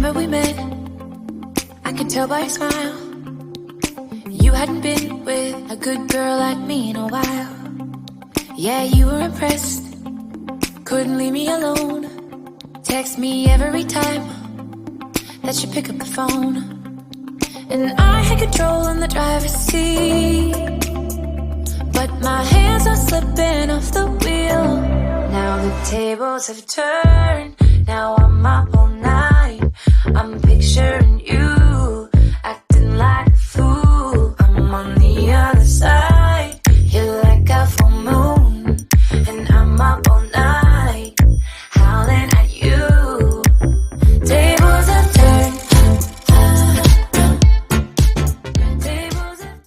summer we met, I could tell by your smile you hadn't been with a good girl like me in a while. Yeah, you were impressed, couldn't leave me alone. Text me every time that you pick up the phone. And I had control in the driver's seat, but my hands are slipping off the wheel. Now the tables have turned, now I'm my